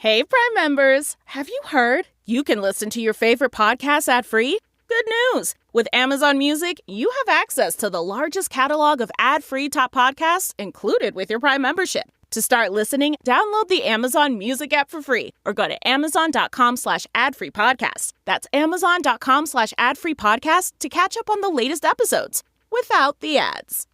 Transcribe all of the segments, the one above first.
Hey, Prime members! Have you heard? You can listen to your favorite podcasts ad-free? Good news! With Amazon Music, you have access to the largest catalog of ad-free top podcasts included with your Prime membership. To start listening, download the Amazon Music app for free or go to amazon.com/ad-free-podcast. That's amazon.com/ad-free-podcast to catch up on the latest episodes without the ads.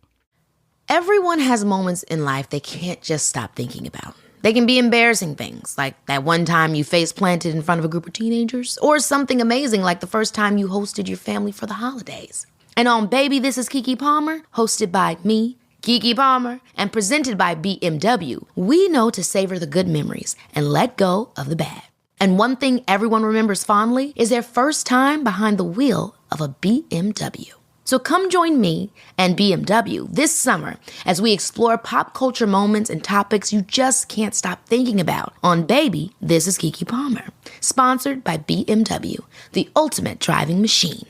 Everyone has moments in life they can't just stop thinking about. They can be embarrassing things, like that one time you face planted in front of a group of teenagers, or something amazing like the first time you hosted your family for the holidays. And on Baby, This is Keke Palmer, hosted by me, Keke Palmer, and presented by BMW, we know to savor the good memories and let go of the bad. And one thing everyone remembers fondly is their first time behind the wheel of a BMW. So come join me and BMW this summer as we explore pop culture moments and topics you just can't stop thinking about on Baby, This is Keke Palmer, sponsored by BMW, the ultimate driving machine.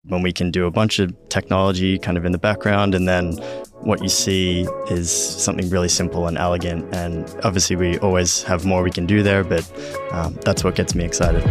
When we can do a bunch of technology kind of in the background, and then what you see is something really simple and elegant. And obviously we always have more we can do there, but that's what gets me excited.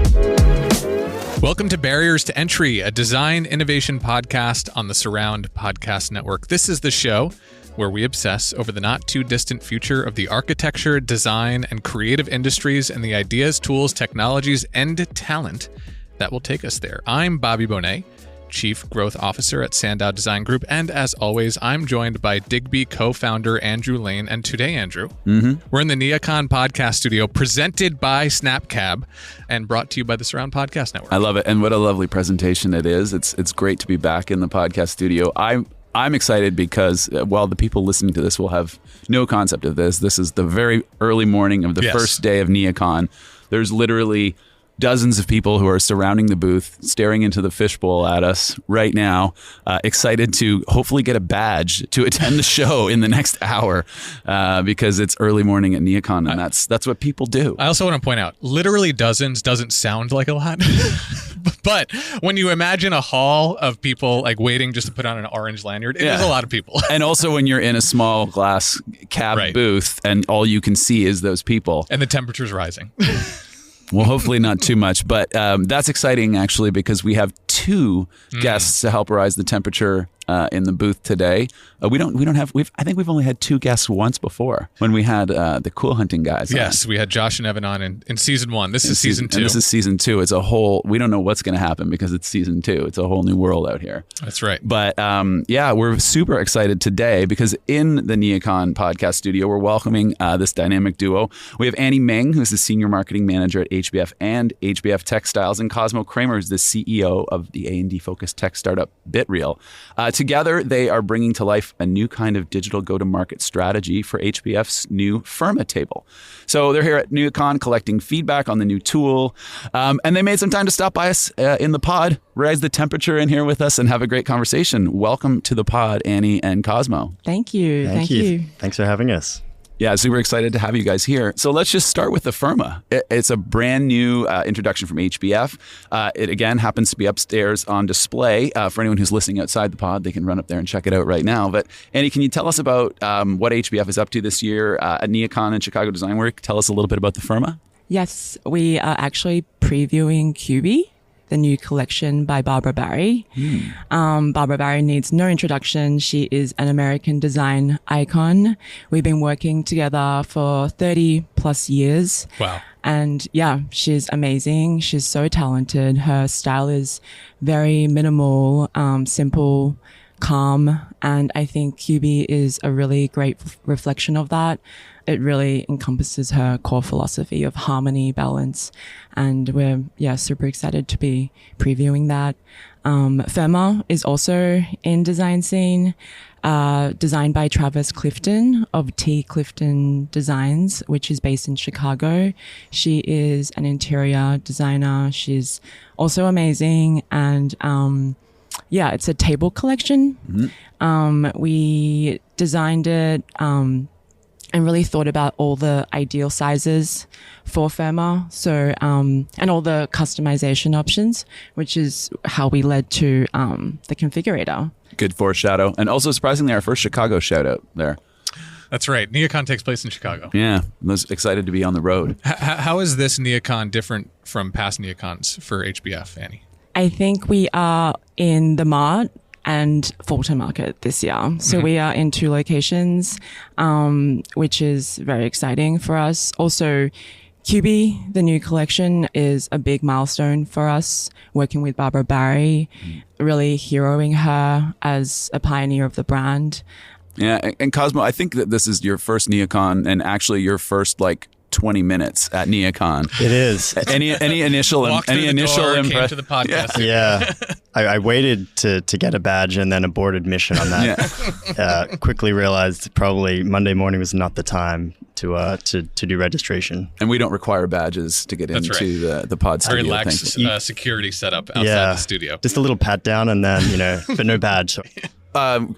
Welcome to Barriers to Entry, a design innovation podcast on the Surround Podcast Network. This is the show where we obsess over the not too distant future of the architecture, design, and creative industries and the ideas, tools, technologies, and talent that will take us there. I'm Bobby Bonet, Chief Growth Officer at SANDOW Design Group. And as always, I'm joined by Digby co-founder Andrew Lane. And today, Andrew, we're in the NeoCon Podcast Studio, presented by SnapCab and brought to you by the Surround Podcast Network. I love it. And what a lovely presentation it is. It's great to be back in the podcast studio. I'm excited because while the people listening to this will have no concept of this, this is the very early morning of the first day of NeoCon. There's literally dozens of people who are surrounding the booth, staring into the fishbowl at us right now, excited to hopefully get a badge to attend the show in the next hour because it's early morning at NeoCon, and that's what people do. I also want to point out, literally dozens doesn't sound like a lot, but when you imagine a hall of people like waiting just to put on an orange lanyard, it is a lot of people. And also when you're in a small glass cab booth and all you can see is those people. And the temperature's rising. Well, hopefully not too much, but that's exciting actually because we have two guests to help rise the temperature in the booth today. I think we've only had two guests once before when we had the Cool Hunting guys. Yes, we had Josh and Evan on in season 1. This is season 2. And this is season 2. It's we don't know what's going to happen because it's season 2. It's a whole new world out here. That's right. But we're super excited today because in the NeoCon Podcast Studio, we're welcoming this dynamic duo. We have Ming, who's the Senior Marketing Manager at HBF and HBF Textiles, and Cosmo Kramer, who's the CEO of the A&D-focused tech startup Bitreel. Together, they are bringing to life a new kind of digital go-to-market strategy for HBF's new Firma table. So they're here at NeoCon collecting feedback on the new tool, and they made some time to stop by us in the pod, rise the temperature in here with us, and have a great conversation. Welcome to the pod, Annie and Cosmo. Thank you. Thank you. Thanks for having us. Yeah, super excited to have you guys here. So let's just start with the Firma. It's a brand new introduction from HBF. It again happens to be upstairs on display. For anyone who's listening outside the pod, they can run up there and check it out right now. But Annie, can you tell us about what HBF is up to this year at NeoCon and Chicago Design Week? Tell us a little bit about the Firma. Yes, we are actually previewing QB, the new collection by Barbara Barry. Barbara Barry needs no introduction. She is an American design icon. We've been working together for 30 plus years. Wow. And yeah, she's amazing. She's so talented. Her style is very minimal, simple, calm. And I think QB is a really great reflection of that. It really encompasses her core philosophy of harmony, balance, and we're super excited to be previewing that. Firma is also in design scene, designed by Travis Clifton of T. Clifton Designs, which is based in Chicago. She is an interior designer. She's also amazing, and it's a table collection. We designed it and really thought about all the ideal sizes for Firma. So, and all the customization options, which is how we led to the configurator. Good foreshadow. And also, surprisingly, our first Chicago shout out there. That's right. NeoCon takes place in Chicago. Yeah, I was excited to be on the road. How is this NeoCon different from past NeoCons for HBF, Annie? I think we are in the Mart and Fulton Market this year. So we are in 2 locations, which is very exciting for us. Also, QB, the new collection, is a big milestone for us, working with Barbara Barry, really heroing her as a pioneer of the brand. Yeah, and Cosmo, I think that this is your first NeoCon and actually your first 20 minutes at NeoCon. It is. Any initial Came impression to the podcast. Yeah. I waited to get a badge and then aborted mission on that. Quickly realized probably Monday morning was not the time to do registration. And we don't require badges to get into the pod studio. Very lax security setup outside the studio. Just a little pat down and then, but no badge. So.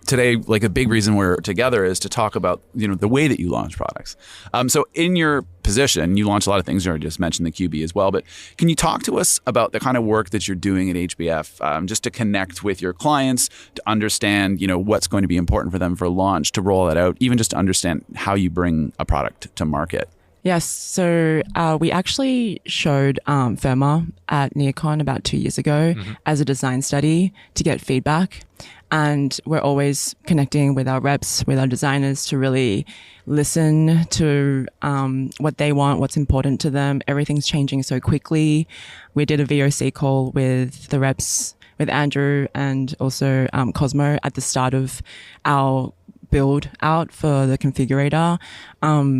Today, a big reason we're together is to talk about, the way that you launch products. So in your position, you launch a lot of things. You already just mentioned the QB as well, but can you talk to us about the kind of work that you're doing at HBF, just to connect with your clients, to understand, what's going to be important for them for launch, to roll it out, even just to understand how you bring a product to market? Yes, so we actually showed Firma at NeoCon about 2 years ago as a design study to get feedback. And we're always connecting with our reps, with our designers to really listen to what they want, what's important to them. Everything's changing so quickly. We did a VOC call with the reps, with Andrew and also Cosmo at the start of our build out for the configurator.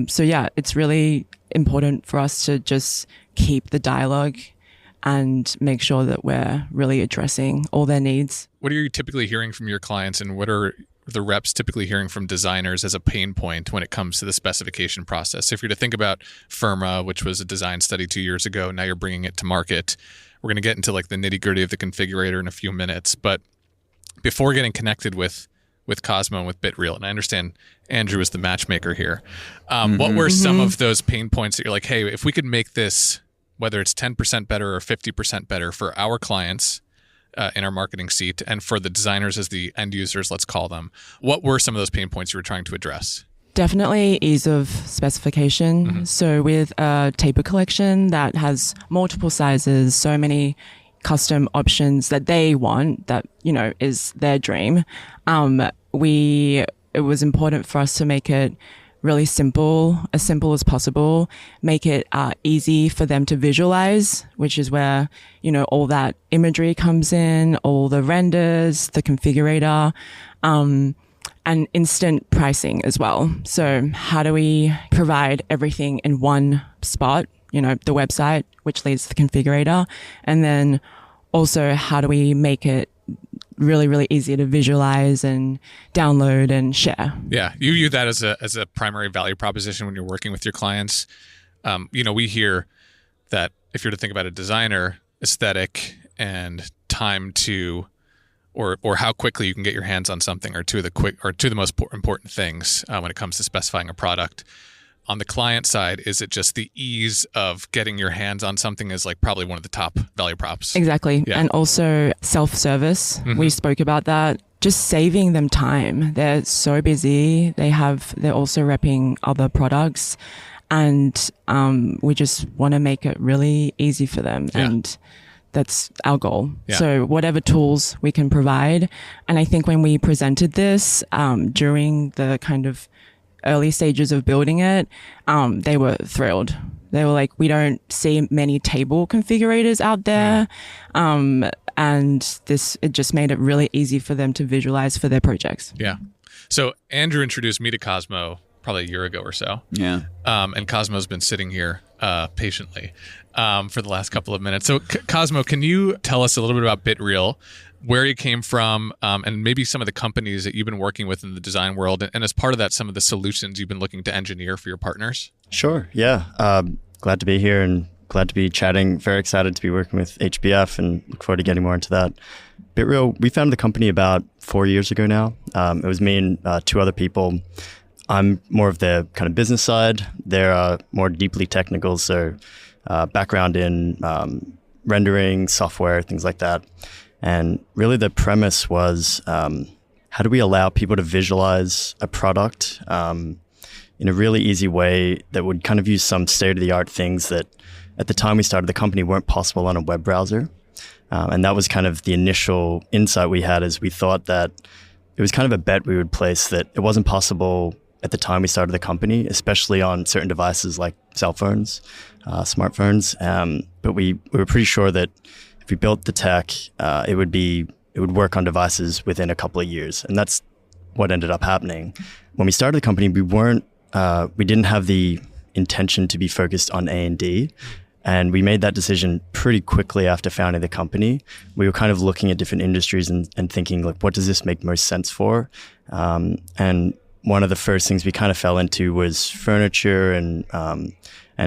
So yeah, it's really important for us to just keep the dialogue and make sure that we're really addressing all their needs. What are you typically hearing from your clients, and what are the reps typically hearing from designers as a pain point when it comes to the specification process? So if you're to think about Firma, which was a design study 2 years ago, now you're bringing it to market. We're going to get into the nitty-gritty of the configurator in a few minutes, but before getting connected with Cosmo and with Bitreel, and I understand Andrew is the matchmaker here, what were some of those pain points that you're like, hey, if we could make this, whether it's 10% better or 50% better for our clients in our marketing seat and for the designers as the end users, let's call them, what were some of those pain points you were trying to address? Definitely ease of specification. So with a taper collection that has multiple sizes, so many custom options that they want, that, is their dream, it was important for us to make it really simple as possible, make it easy for them to visualize, which is where, all that imagery comes in, all the renders, the configurator, and instant pricing as well. So how do we provide everything in one spot, the website, which leads to the configurator, and then also how do we make it really, really easy to visualize and download and share. Yeah, you view that as a primary value proposition when you're working with your clients. We hear that if you're to think about a designer, aesthetic and time to, or how quickly you can get your hands on something, are two of the most important things when it comes to specifying a product. On the client side, is it just the ease of getting your hands on something is probably one of the top value props? Exactly. Yeah. And also self-service. We spoke about that. Just saving them time. They're so busy. They're also repping other products, and we just want to make it really easy for them. Yeah. And that's our goal. Yeah. So whatever tools we can provide. And I think when we presented this during the kind of early stages of building it, they were thrilled. They were like, we don't see many table configurators out there. And it just made it really easy for them to visualize for their projects. Yeah. So Andrew introduced me to Cosmo probably a year ago or so. Yeah. And Cosmo's been sitting here patiently for the last couple of minutes. So Cosmo, can you tell us a little bit about Bitreel, where you came from, and maybe some of the companies that you've been working with in the design world, and as part of that, some of the solutions you've been looking to engineer for your partners? Sure. Yeah. Glad to be here and glad to be chatting. Very excited to be working with HBF and look forward to getting more into that. Bitreel, we founded the company about 4 years ago now. It was me and 2 other people. I'm more of the kind of business side. They're more deeply technical, so background in rendering, software, things like that. And really the premise was, how do we allow people to visualize a product in a really easy way that would kind of use some state-of-the-art things that at the time we started the company weren't possible on a web browser. And that was kind of the initial insight we had, is we thought that it was kind of a bet we would place that it wasn't possible at the time we started the company, especially on certain devices like cell phones, smartphones. But we were pretty sure that if we built the tech, it would work on devices within a couple of years. And that's what ended up happening. When we started the company, we didn't have the intention to be focused on A&D. And we made that decision pretty quickly after founding the company. We were kind of looking at different industries and thinking, like, what does this make most sense for? And one of the first things we kind of fell into was furniture and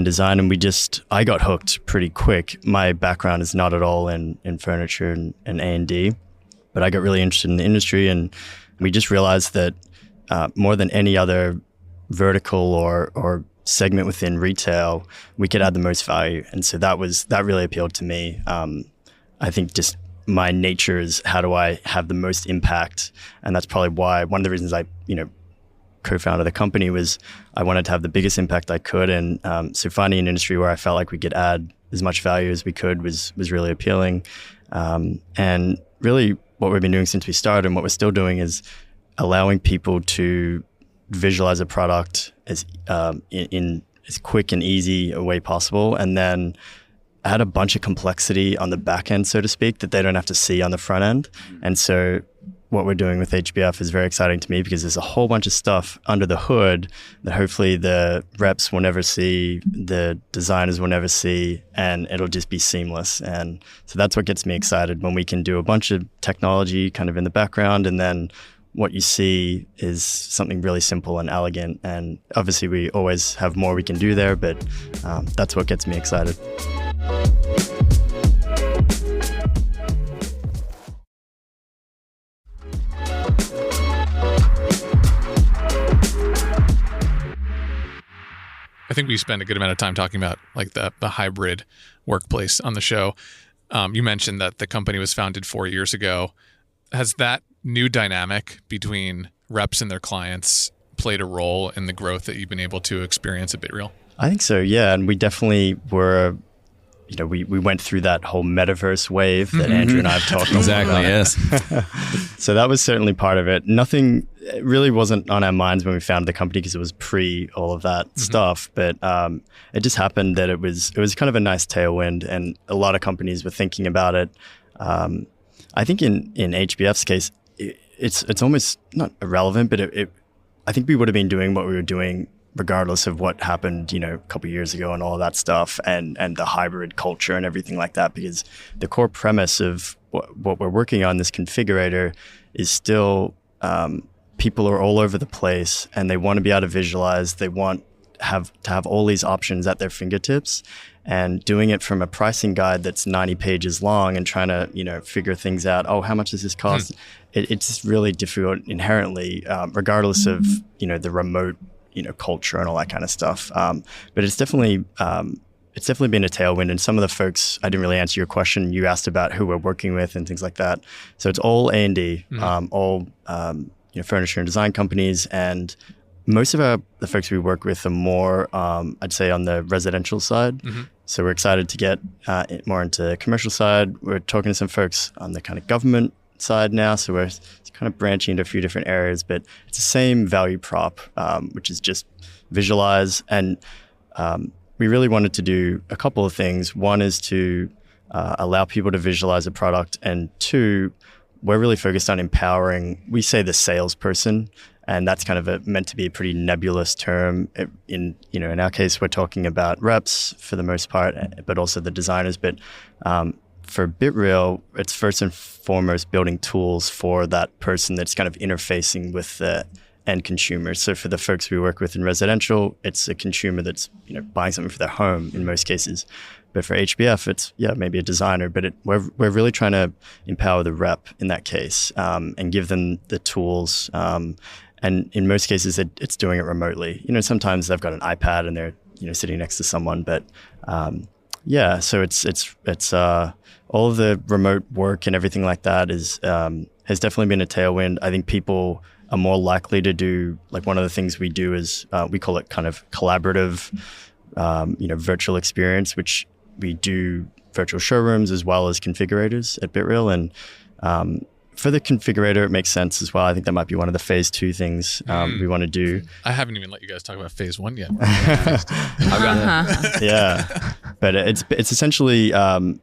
design. And I got hooked pretty quick. My background is not at all in furniture and A&D, but I got really interested in the industry. And we just realized that more than any other vertical or segment within retail, we could add the most value. And so that really appealed to me. I think just my nature is, how do I have the most impact? And that's probably why one of the reasons I, co-founded the company was I wanted to have the biggest impact I could. And so finding an industry where I felt like we could add as much value as we could was really appealing. And really what we've been doing since we started and what we're still doing is allowing people to visualize a product as in as quick and easy a way possible, and then add a bunch of complexity on the back end, so to speak, that they don't have to see on the front end. And so what we're doing with HBF is very exciting to me, because there's a whole bunch of stuff under the hood that hopefully the reps will never see, the designers will never see, and it'll just be seamless. And so that's what gets me excited, when we can do a bunch of technology kind of in the background, and then what you see is something really simple and elegant. And obviously we always have more we can do there, but that's what gets me excited. I think we spend a good amount of time talking about like the hybrid workplace on the show. You mentioned that the company was founded 4 years ago. Has that new dynamic between reps and their clients played a role in the growth that you've been able to experience at Bitreel? I think so, yeah. And we definitely were, we went through that whole metaverse wave that Andrew and I have talked about. Exactly, yes. So that was certainly part of it. Nothing really wasn't on our minds when we founded the company, because it was pre all of that stuff. But it just happened that it was kind of a nice tailwind, and a lot of companies were thinking about it. I think in HBF's case, it's almost not irrelevant, but I think we would have been doing what we were doing regardless of what happened, a couple of years ago and all of that stuff, and the hybrid culture and everything like that, because the core premise of what we're working on, this configurator, is still people are all over the place and they want to be able to visualize. They want to have all these options at their fingertips, and doing it from a pricing guide that's 90 pages long and trying to, figure things out. Oh, how much does this cost? It's really difficult inherently, regardless of, the remote, culture and all that kind of stuff. But it's definitely been a tailwind. And some of the folks, I didn't really answer your question. You asked about who we're working with and things like that. So it's all A&D, all furniture and design companies, and most of the folks we work with are more, I'd say, on the residential side. So we're excited to get more into commercial side. We're talking to some folks on the kind of government side now. So we're kind of branching into a few different areas, but it's the same value prop, which is just visualize. And we really wanted to do a couple of things. One is to allow people to visualize a product, and two, we're really focused on empowering, we say, the salesperson. And that's kind of meant to be a pretty nebulous term. In our case, we're talking about reps for the most part, but also the designers. But for Bitreel, it's first and foremost building tools for that person that's kind of interfacing with the end consumer. So for the folks we work with in residential, it's a consumer that's buying something for their home in most cases. But for HBF, it's maybe a designer. But we're really trying to empower the rep in that case, and give them the tools. And in most cases, it's doing it remotely. Sometimes they've got an iPad and they're sitting next to someone. But so it's all of the remote work and everything like that has definitely been a tailwind. I think people are more likely to do, like one of the things we do is we call it kind of collaborative, virtual experience, which we do virtual showrooms as well as configurators at Bitreel. And for the configurator, it makes sense as well. I think that might be one of the phase 2 things we want to do. I haven't even let you guys talk about phase 1 yet. Yeah, but it's essentially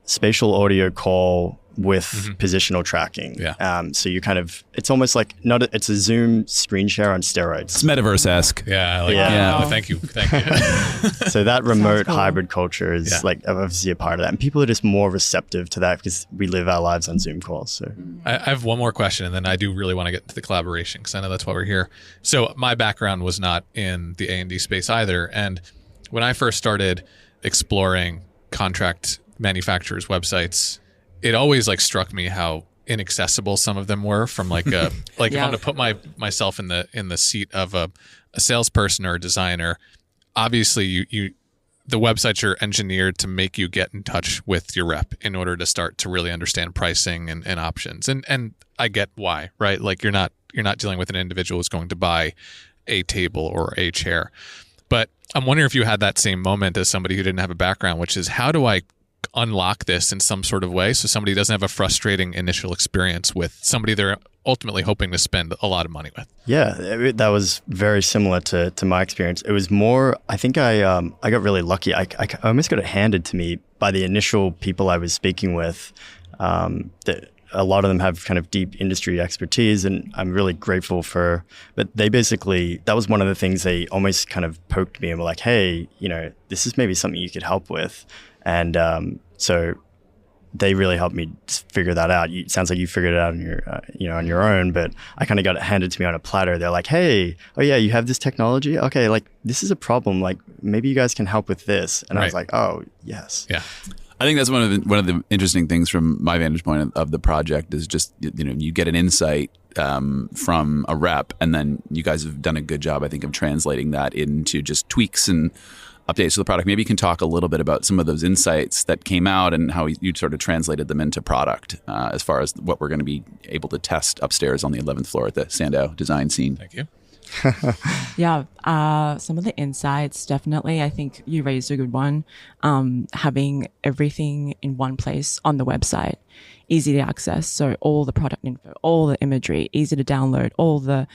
spatial audio call with positional tracking. Yeah. So you kind of, it's almost like it's a Zoom screen share on steroids. It's metaverse-esque. Yeah, I like Yeah. that. Yeah. Oh, thank you. So that remote cool. hybrid culture is like obviously a part of that, and people are just more receptive to that because we live our lives on Zoom calls. So I have one more question, and then I do really want to get into the collaboration because I know that's why we're here. So my background was not in the A&D space either, and when I first started exploring contract manufacturers' websites, it always like struck me how inaccessible some of them were. From like a like if I'm to put myself in the seat of a salesperson or a designer, obviously you the websites are engineered to make you get in touch with your rep in order to start to really understand pricing and options. And I get why, right? Like you're not dealing with an individual who's going to buy a table or a chair. But I'm wondering if you had that same moment as somebody who didn't have a background, which is how do I unlock this in some sort of way so somebody doesn't have a frustrating initial experience with somebody they're ultimately hoping to spend a lot of money with? yeah, that was very similar to my experience. It was more, I think I got really lucky. I almost got it handed to me by the initial people I was speaking with. That a lot of them have kind of deep industry expertise, and I'm really grateful for, but they basically, that was one of the things they almost kind of poked me and were like, hey, this is maybe something you could help with. And so they really helped me figure that out. It sounds like you figured it out on your own, but I kind of got it handed to me on a platter. They're like, hey, oh yeah, you have this technology? Okay, like this is a problem. Like maybe you guys can help with this. And I was like, oh, yes. Yeah. I think that's one of the interesting things from my vantage point of the project is just, you get an insight from a rep, and then you guys have done a good job, I think, of translating that into just tweaks and updates to the product. Maybe you can talk a little bit about some of those insights that came out and how you sort of translated them into product as far as what we're going to be able to test upstairs on the 11th floor at the SANDOW design scene. Thank you. Yeah, some of the insights, definitely. I think you raised a good one. Having everything in one place on the website, easy to access. So all the product info, all the imagery, easy to download, all the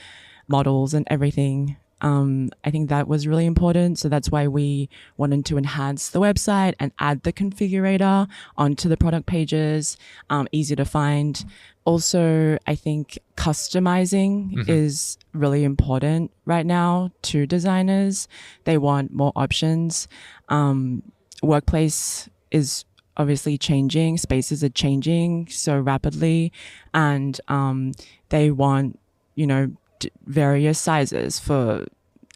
models and everything. I think that was really important. So that's why we wanted to enhance the website and add the configurator onto the product pages, easy to find. Also, I think customizing is really important right now to designers. They want more options. Workplace is obviously changing. Spaces are changing so rapidly, and they want, various sizes for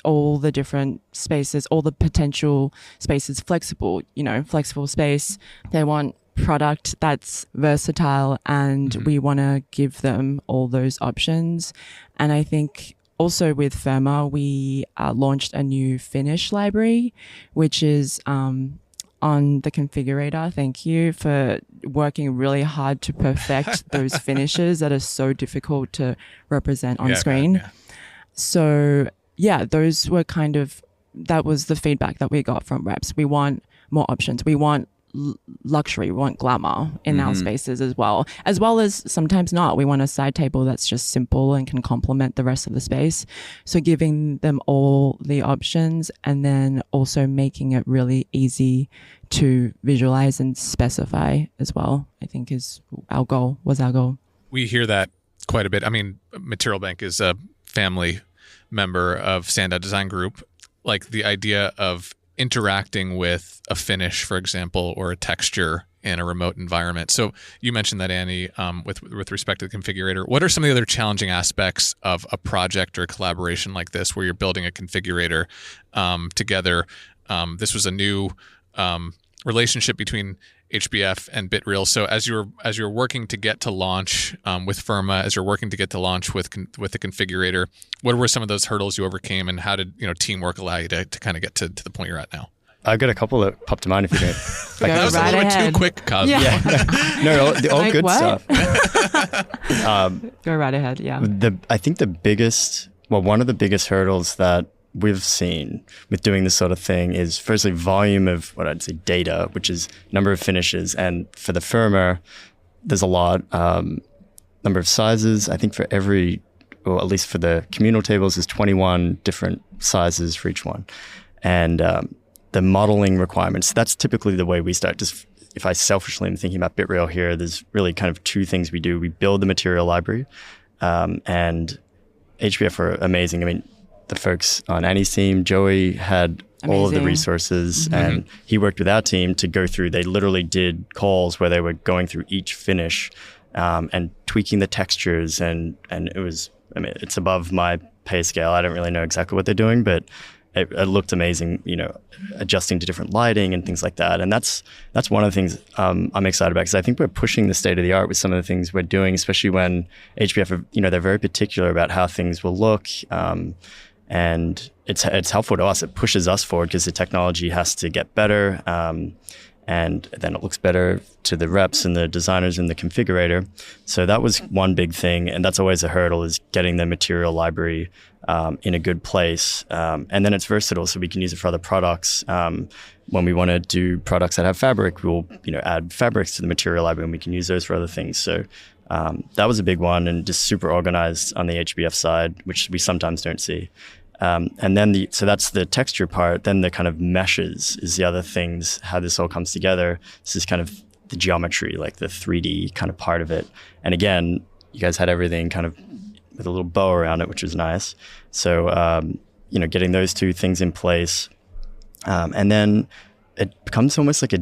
all the different spaces, all the potential spaces, flexible space. They want product that's versatile, and we want to give them all those options. And I think also with Firma, we launched a new finish library, which is on the configurator. Thank you for working really hard to perfect those finishes that are so difficult to represent on screen. Yeah. So yeah, those were that was the feedback that we got from reps. We want more options. We want luxury. We want glamour in our spaces as well as sometimes not. We want a side table that's just simple and can complement the rest of the space. So giving them all the options, and then also making it really easy to visualize and specify as well, I think was our goal. We hear that quite a bit. I mean, Material Bank is a family member of SANDOW Design Group. Like the idea of interacting with a finish, for example, or a texture in a remote environment. So you mentioned that, Annie, with respect to the configurator. What are some of the other challenging aspects of a project or a collaboration like this, where you're building a configurator together? This was a new relationship between HBF and Bitreel. So as you're working to get to launch with Firma, as you're working to get to launch with the configurator, what were some of those hurdles you overcame, and how did teamwork allow you to kind of get to the point you're at now? I've got a couple that pop to mind if you don't. That was right a little bit ahead. too quick, Cosmo. No, all Like good what? stuff. Go right ahead. Yeah. I think one of the biggest hurdles that we've seen with doing this sort of thing is firstly volume of what I'd say data, which is number of finishes. And for the Firma, there's a lot, number of sizes. I think for at least for the communal tables, there's 21 different sizes for each one. And the modeling requirements, that's typically the way we start. Just if I selfishly am thinking about Bitreel here, there's really kind of two things we do. We build the material library, and HBF are amazing. I mean, the folks on Annie's team, Joey had all of the resources, and he worked with our team to go through. They literally did calls where they were going through each finish and tweaking the textures, and it was, I mean, it's above my pay scale. I don't really know exactly what they're doing, but it looked amazing, adjusting to different lighting and things like that. And that's one of the things I'm excited about, because I think we're pushing the state of the art with some of the things we're doing, especially when HBF are, they're very particular about how things will look. And it's helpful to us. It pushes us forward because the technology has to get better. And then it looks better to the reps and the designers and the configurator. So that was one big thing. And that's always a hurdle, is getting the material library in a good place. And then it's versatile, so we can use it for other products. When we want to do products that have fabric, we'll add fabrics to the material library, and we can use those for other things. So that was a big one, and just super organized on the HBF side, which we sometimes don't see. And then so that's the texture part. Then the kind of meshes is the other things, how this all comes together. This is kind of the geometry, like the 3D kind of part of it. And again, you guys had everything kind of with a little bow around it, which was nice. So, getting those two things in place. And then it becomes almost like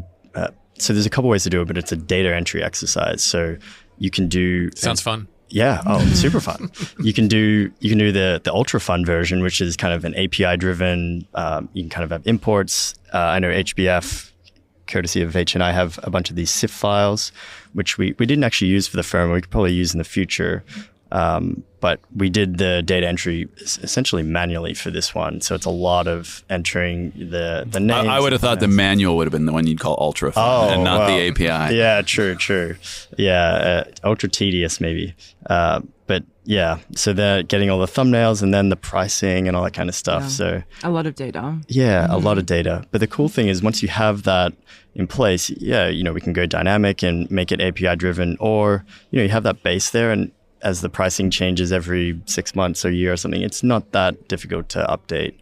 so there's a couple ways to do it, but it's a data entry exercise. So you can do... Sounds fun. Yeah. Oh, super fun. You can do the ultra fun version, which is kind of an API driven. You can kind of have imports. I know HBF, courtesy of H&I, have a bunch of these SIF files, which we didn't actually use for the Firma. We could probably use in the future. But we did the data entry essentially manually for this one. So it's a lot of entering the names. I would have thought the manual would have been the one you'd call ultra fun and not the API. Yeah, true. Yeah, ultra tedious maybe. But yeah, so they're getting all the thumbnails and then the pricing and all that kind of stuff. Yeah. So a lot of data. Yeah, a lot of data. But the cool thing is once you have that in place, we can go dynamic and make it API driven, or, you have that base there, and as the pricing changes every 6 months or a year or something, it's not that difficult to update.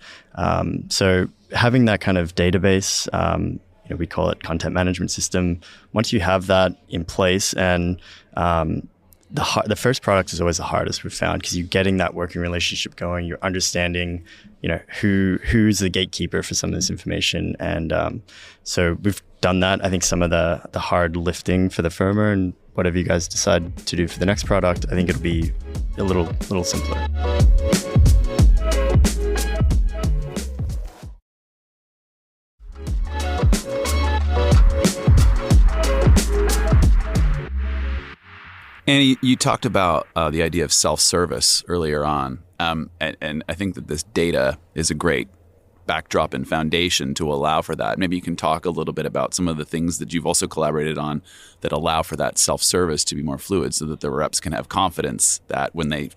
So having that kind of database, we call it content management system. Once you have that in place, and the first product is always the hardest, we've found, because you're getting that working relationship going. You're understanding, who's the gatekeeper for some of this information. And so we've done that. I think some of the hard lifting for the Firma, and whatever you guys decide to do for the next product, I think it'll be a little simpler. Annie, you talked about the idea of self-service earlier on, and I think that this data is a great backdrop and foundation to allow for that. Maybe you can talk a little bit about some of the things that you've also collaborated on that allow for that self-service to be more fluid, so that the reps can have confidence that when they,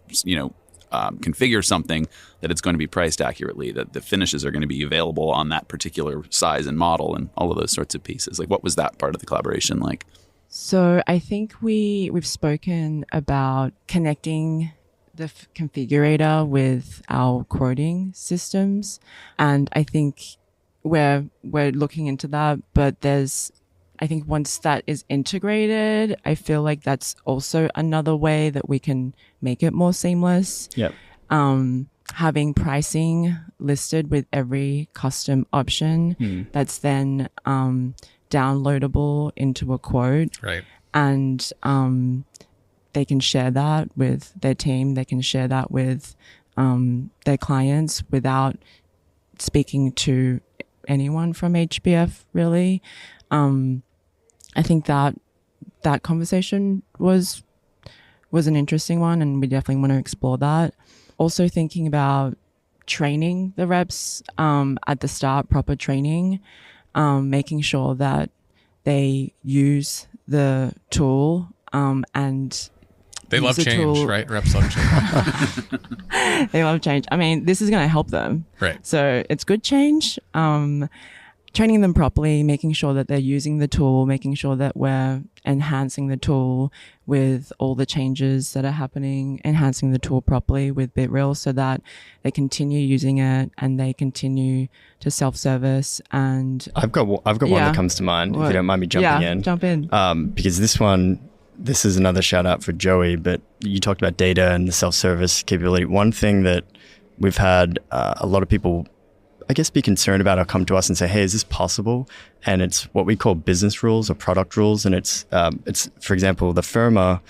configure something, that it's going to be priced accurately, that the finishes are going to be available on that particular size and model, and all of those sorts of pieces. Like, what was that part of the collaboration like? So I think we've spoken about connecting the configurator with our quoting systems, and I think we're looking into that. But I think once that is integrated, I feel like that's also another way that we can make it more seamless. Yep. Having pricing listed with every custom option that's then downloadable into a quote. Right. And they can share that with their team. They can share that with their clients without speaking to anyone from HBF, really. I think that conversation was an interesting one, and we definitely want to explore that. Also thinking about training the reps at the start, proper training, making sure that they use the tool and they love change, tool. Right? Reps love change. They love change. I mean, this is going to help them. Right. So it's good change. Training them properly, making sure that they're using the tool, making sure that we're enhancing the tool with all the changes that are happening, enhancing the tool properly with Bitreel so that they continue using it and they continue to self-service. And I've got one that comes to mind, if you don't mind me jumping in. Jump in. Because this is another shout out for Joey, but you talked about data and the self-service capability. One thing that we've had a lot of people, I guess, be concerned about or come to us and say, hey, is this possible? And it's what we call business rules or product rules. And it's for example, the Firma,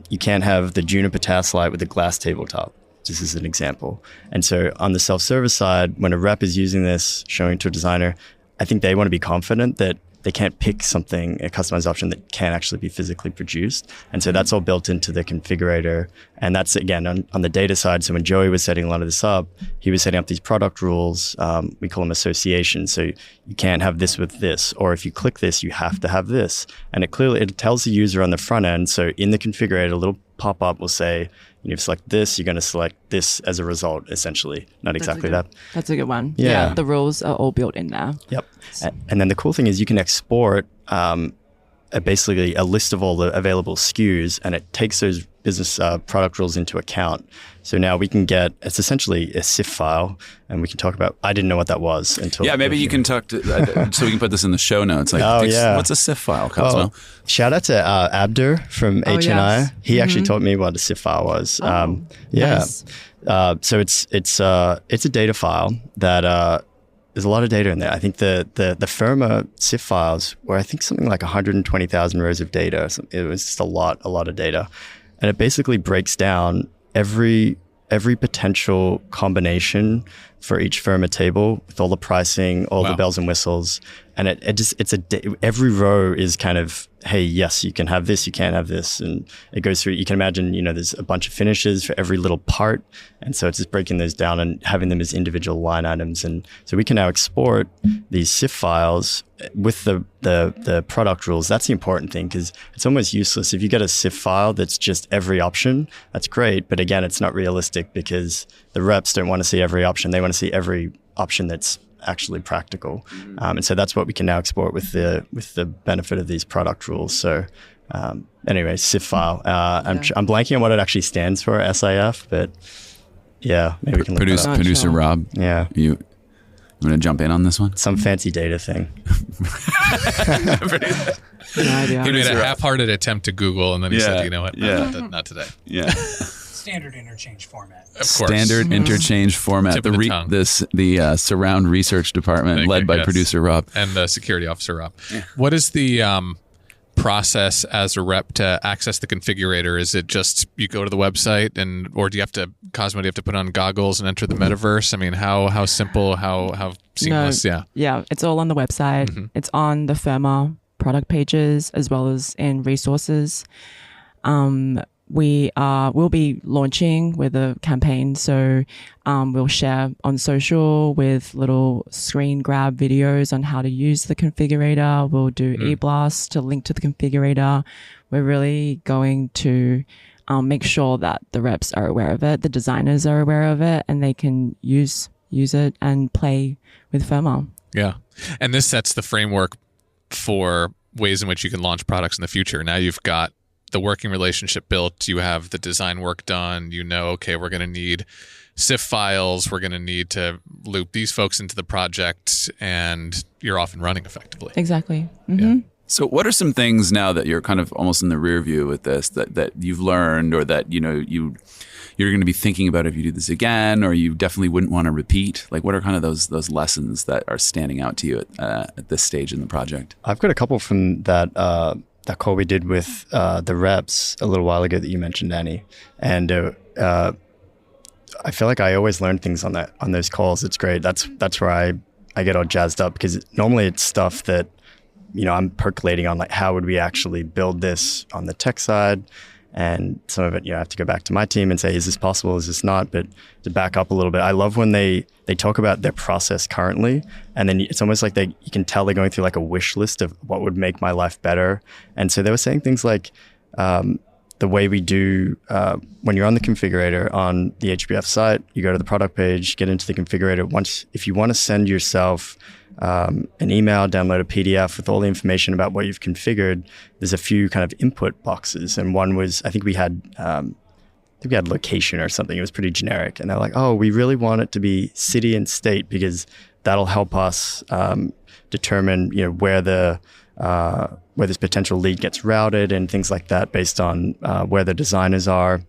you can't have the juniper task light with a glass tabletop. This is an example. And so on the self-service side, when a rep is using this, showing to a designer, I think they want to be confident that they can't pick something, a customized option that can actually be physically produced. And so that's all built into the configurator. And that's, again, on the data side. So when Joey was setting a lot of this up, he was setting up these product rules. We call them associations. So you can't have this with this, or if you click this, you have to have this. And it tells the user on the front end. So in the configurator, a little pop-up will say, you select this, you're going to select this as a result, essentially. Not exactly that. That's a good one. Yeah. The rules are all built in there. Yep. And then the cool thing is you can export basically a list of all the available SKUs, and it takes those business product rules into account. So now we can get, it's essentially a CIF file, and we can talk about, I didn't know what that was until. Yeah, maybe you can talk to, so we can put this in the show notes. Like, what's a CIF file, Cosmo? Shout out to Abdur from HNI. Yes. He actually taught me what a CIF file was. Nice. So it's a data file that there's a lot of data in there. I think the Firma CIF files were, I think, something like 120,000 rows of data. So it was just a lot of data. And it basically breaks down every potential combination for each Firma table with all the pricing, all the bells and whistles. And every row is kind of, hey, yes, you can have this, you can't have this. And it goes through, you can imagine, there's a bunch of finishes for every little part. And so it's just breaking those down and having them as individual line items. And so we can now export these CIF files with the product rules. That's the important thing, because it's almost useless. If you get a CIF file that's just every option, that's great. But again, it's not realistic because the reps don't want to see every option. They want to see every option that's actually practical. And so that's what we can now export with the benefit of these product rules. So anyway, CIF file. I'm blanking on what it actually stands for, SIF, but yeah, maybe we can look that up. Producer Rob. Yeah. You want to jump in on this one? Some fancy data thing. No idea. He made a half-hearted attempt to Google, and then he said, you know what? Yeah. Not today. Yeah. Standard interchange format. Of course. Standard interchange format. Tip of the tongue. The Surround Research Department, led by producer Rob. And the security officer, Rob. Yeah. What is the process as a rep to access the configurator? Is it just you go to the website, or do you have to, Cosmo, do you have to put on goggles and enter the metaverse? I mean, how simple, how seamless? No, yeah, it's all on the website. Mm-hmm. It's on the Firma product pages as well as in resources. We'll be launching with a campaign, so we'll share on social with little screen grab videos on how to use the configurator. We'll do e-blasts to link to the configurator. We're really going to make sure that the reps are aware of it, the designers are aware of it, and they can use it and play with Firma. Yeah, and this sets the framework for ways in which you can launch products in the future. Now you've got the working relationship built, you have the design work done, okay, we're going to need CIF files, we're going to need to loop these folks into the project, and you're off and running effectively. Exactly. Mm-hmm. Yeah. So what are some things now that you're kind of almost in the rear view with this that you've learned, or that you're going to be thinking about if you do this again, or you definitely wouldn't want to repeat? Like, what are kind of those lessons that are standing out to you at this stage in the project? I've got a couple from that call we did with the reps a little while ago that you mentioned, Annie. And I feel like I always learn things on those calls. It's great. That's where I get all jazzed up, because normally it's stuff that I'm percolating on, like, how would we actually build this on the tech side? And some of it, I have to go back to my team and say, is this possible? Is this not? But to back up a little bit, I love when they talk about their process currently. And then it's almost like you can tell they're going through like a wish list of what would make my life better. And so they were saying things like, the way we do when you're on the configurator on the HBF site, you go to the product page, get into the configurator. If you want to send yourself an email, download a PDF with all the information about what you've configured, there's a few kind of input boxes. And one was, I think we had location or something. It was pretty generic. And they're like, oh, we really want it to be city and state because that'll help us determine, where this potential lead gets routed and things like that based on where the designers are,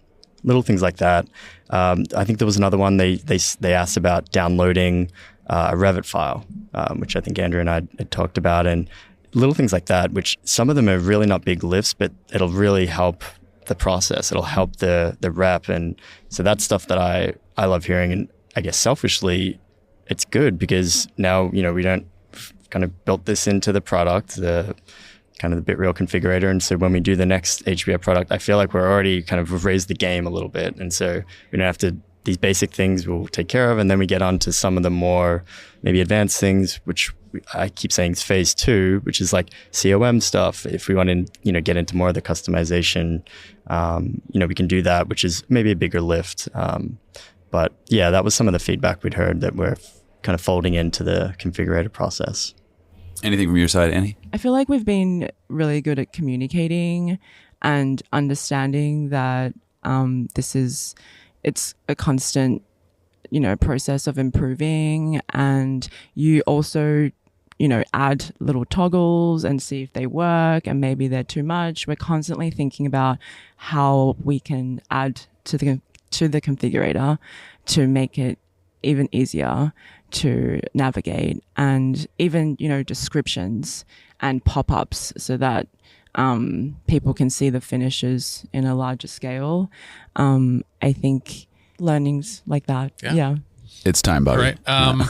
little things like that. I think there was another one they asked about downloading a Revit file, which I think Andrew and I had talked about, and little things like that, which some of them are really not big lifts, but it'll really help the process. It'll help the rep. And so that's stuff that I love hearing. And I guess selfishly, it's good because now, we don't kind of built this into the product, the kind of the Bitreel configurator. And so when we do the next HBF product, I feel like we're already kind of raised the game a little bit. And so we don't have to, these basic things we'll take care of. And then we get on to some of the more maybe advanced things, which I keep saying is phase 2, which is like COM stuff. If we want to, get into more of the customization, we can do that, which is maybe a bigger lift. But yeah, that was some of the feedback we'd heard that we're kind of folding into the configurator process. Anything from your side, Annie? I feel like we've been really good at communicating and understanding that it's a constant, process of improving. And you also, add little toggles and see if they work and maybe they're too much. We're constantly thinking about how we can add to the configurator to make it even easier to navigate, and even, descriptions and pop-ups so that people can see the finishes in a larger scale. I think learnings like that. Yeah. It's time, Bobby. All right.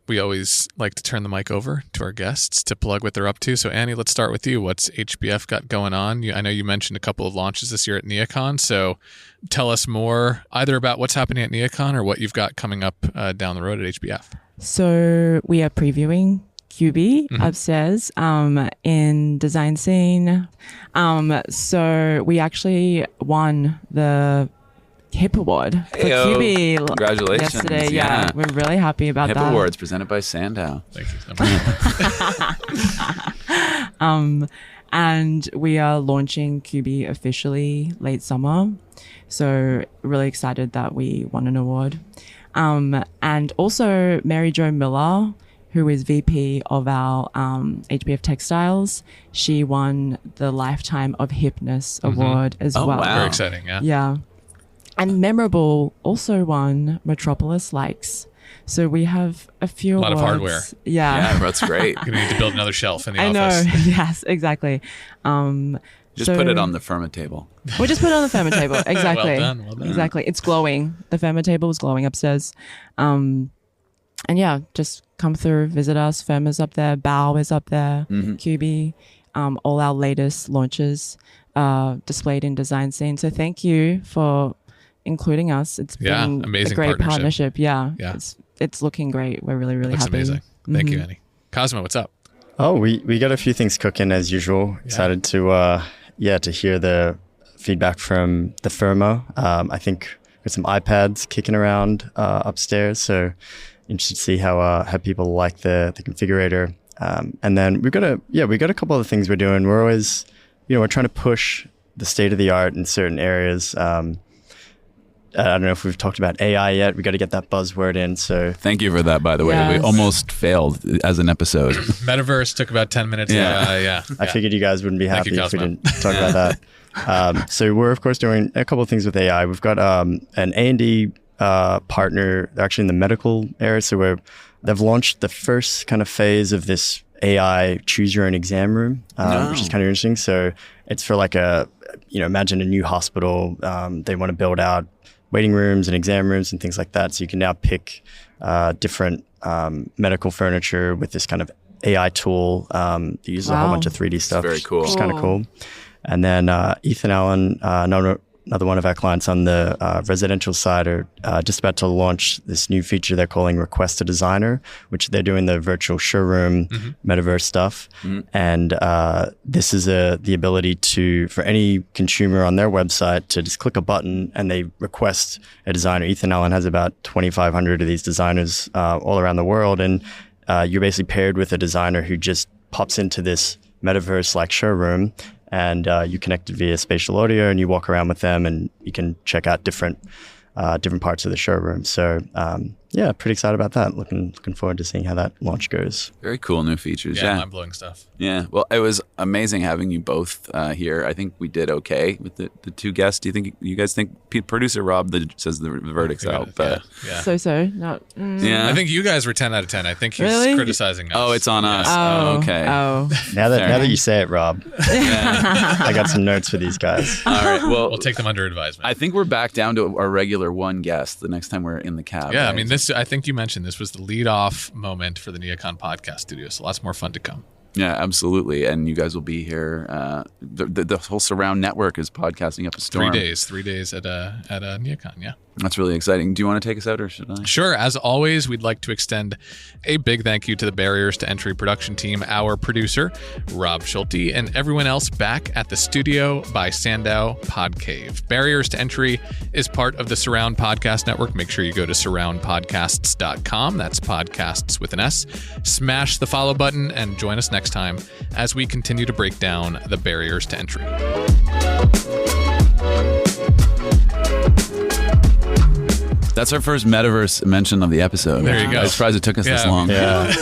We always like to turn the mic over to our guests to plug what they're up to. So Annie, let's start with you. What's HBF got going on? I know you mentioned a couple of launches this year at NeoCon. So tell us more either about what's happening at NeoCon or what you've got coming up down the road at HBF. So we are previewing QB upstairs in design scene. So we actually won the HIP Award for QB. Congratulations. Yesterday. Yeah, we're really happy about HIP that. Awards presented by SANDOW. Thank you. And we are launching QB officially late summer. So really excited that we won an award. And also Mary Jo Miller, who is VP of our HBF Textiles, she won the Lifetime of Hipness Award as well. Wow. Very exciting, yeah. Yeah. And Memorable also won Metropolis Likes. So we have a few lot awards. Of hardware. Yeah. That's great. You're going to need to build another shelf in the I office. know. Yes, exactly. Just put it on the Firma table. We'll just put it on the Firma table. Exactly. Well done. Exactly. It's glowing. The Firma table is glowing upstairs. And yeah, just come through, visit us. Firma's up there. Bow is up there. QB. All our latest launches displayed in design scene. So thank you for including us. It's been amazing a great partnership. Yeah. It's looking great. We're really, really Looks happy. amazing. Thank you, Annie. Cosmo, what's up? Oh, we got a few things cooking as usual. Excited to hear the feedback from the Firma. I think there's some iPads kicking around upstairs, so interested to see how people like the configurator. And then we got a couple of things we're doing. We're always, we're trying to push the state of the art in certain areas. I don't know if we've talked about AI yet. We got to get that buzzword in. So thank you for that, by the way. Yes. We almost failed as an episode. Metaverse took about 10 minutes. Yeah. I figured you guys wouldn't be happy if we didn't talk about that. So we're, of course, doing a couple of things with AI. We've got an A&D partner, actually in the medical area. So they've launched the first kind of phase of this AI choose your own exam room, which is kind of interesting. So it's for like imagine a new hospital. They want to build out waiting rooms and exam rooms and things like that. So you can now pick different medical furniture with this kind of AI tool that uses a whole bunch of 3D stuff. Very cool. Which is kind of cool. And then Ethan Allen, another one of our clients on the residential side, are just about to launch this new feature they're calling Request a Designer, which they're doing the virtual showroom metaverse stuff. And this is the ability for any consumer on their website to just click a button and they request a designer. Ethan Allen has about 2,500 of these designers all around the world. And you're basically paired with a designer who just pops into this metaverse-like showroom, and you connected via spatial audio, and you walk around with them, and you can check out different parts of the showroom. So yeah, pretty excited about that. Looking forward to seeing how that launch goes. Very cool new features. Yeah, mind-blowing stuff. Yeah. Well, it was amazing having you both here. I think we did okay with the two guests. Do you guys think producer Rob says the verdict's out? But yeah. So. Not, yeah. I think you guys were 10 out of 10. I think he's Really? criticizing us. Oh, it's on us. Oh, Okay. Oh. Now that you say it, Rob, I got some notes for these guys. All right. Well, We'll take them under advisement. I think we're back down to our regular one guest the next time we're in the cab. Yeah, right? I mean, I think you mentioned this was the lead-off moment for the NeoCon Podcast Studio, so lots more fun to come. Yeah, absolutely. And you guys will be here. The whole Surround network is podcasting up a storm. 3 days at a NeoCon, yeah. That's really exciting. Do you want to take us out or should I? Sure. As always, we'd like to extend a big thank you to the Barriers to Entry production team, our producer, Rob Schulte, and everyone else back at the studio by SANDOW Podcave. Barriers to Entry is part of the Surround Podcast Network. Make sure you go to surroundpodcasts.com. That's podcasts with an S. Smash the follow button and join us next time as we continue to break down the barriers to entry. That's our first metaverse mention of the episode. There you go. I'm surprised it took us this long. Yeah.